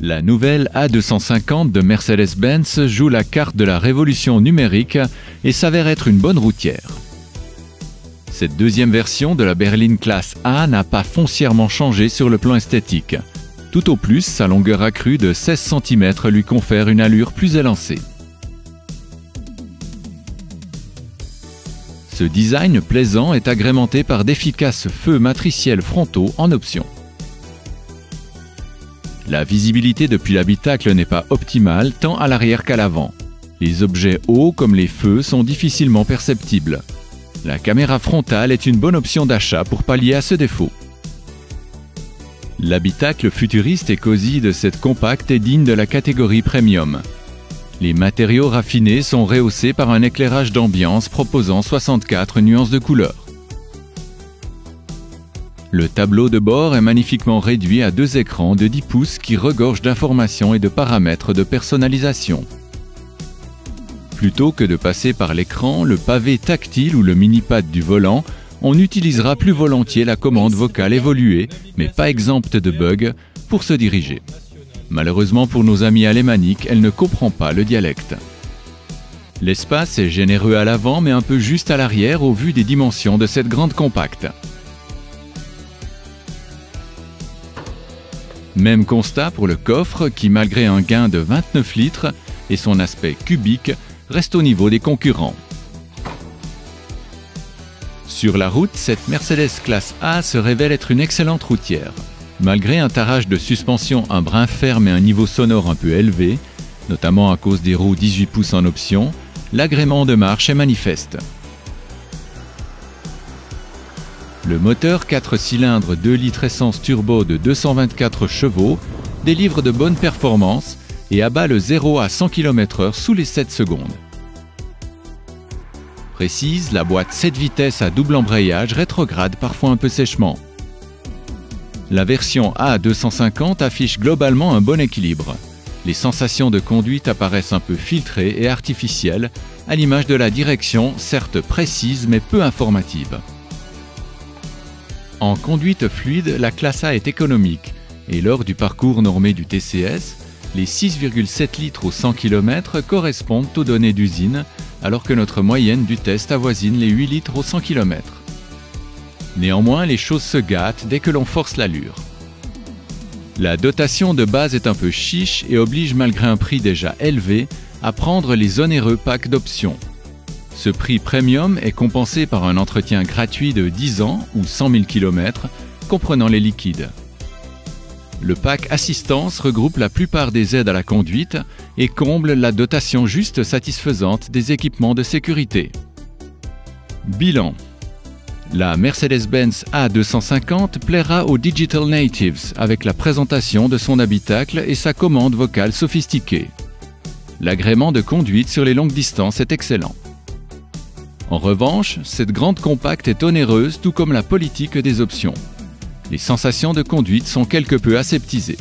La nouvelle A250 de Mercedes-Benz joue la carte de la révolution numérique et s'avère être une bonne routière. Cette deuxième version de la berline classe A n'a pas foncièrement changé sur le plan esthétique. Tout au plus, sa longueur accrue de 16 cm lui confère une allure plus élancée. Ce design plaisant est agrémenté par d'efficaces feux matriciels frontaux en option. La visibilité depuis l'habitacle n'est pas optimale tant à l'arrière qu'à l'avant. Les objets hauts comme les feux sont difficilement perceptibles. La caméra frontale est une bonne option d'achat pour pallier à ce défaut. L'habitacle futuriste et cosy de cette compacte est digne de la catégorie premium. Les matériaux raffinés sont rehaussés par un éclairage d'ambiance proposant 64 nuances de couleurs. Le tableau de bord est magnifiquement réduit à 2 écrans de 10 pouces qui regorgent d'informations et de paramètres de personnalisation. Plutôt que de passer par l'écran, le pavé tactile ou le mini-pad du volant, on utilisera plus volontiers la commande vocale évoluée, mais pas exempte de bugs, pour se diriger. Malheureusement pour nos amis alémaniques, elle ne comprend pas le dialecte. L'espace est généreux à l'avant mais un peu juste à l'arrière au vu des dimensions de cette grande compacte. Même constat pour le coffre qui, malgré un gain de 29 litres et son aspect cubique, reste au niveau des concurrents. Sur la route, cette Mercedes classe A se révèle être une excellente routière. Malgré un tarage de suspension un brin ferme et un niveau sonore un peu élevé, notamment à cause des roues 18 pouces en option, l'agrément de marche est manifeste. Le moteur 4 cylindres 2 litres essence turbo de 224 chevaux délivre de bonnes performances et abat le 0 à 100 km/h sous les 7 secondes. Précise, la boîte 7 vitesses à double embrayage rétrograde parfois un peu sèchement. La version A250 affiche globalement un bon équilibre. Les sensations de conduite apparaissent un peu filtrées et artificielles, à l'image de la direction, certes précise mais peu informative. En conduite fluide, la classe A est économique et lors du parcours normé du TCS, les 6,7 litres au 100 km correspondent aux données d'usine, alors que notre moyenne du test avoisine les 8 litres au 100 km. Néanmoins, les choses se gâtent dès que l'on force l'allure. La dotation de base est un peu chiche et oblige malgré un prix déjà élevé à prendre les onéreux packs d'options. Ce prix premium est compensé par un entretien gratuit de 10 ans ou 100 000 km, comprenant les liquides. Le pack assistance regroupe la plupart des aides à la conduite et comble la dotation juste satisfaisante des équipements de sécurité. Bilan. La Mercedes-Benz A250 plaira aux Digital Natives avec la présentation de son habitacle et sa commande vocale sophistiquée. L'agrément de conduite sur les longues distances est excellent. En revanche, cette grande compacte est onéreuse tout comme la politique des options. Les sensations de conduite sont quelque peu aseptisées.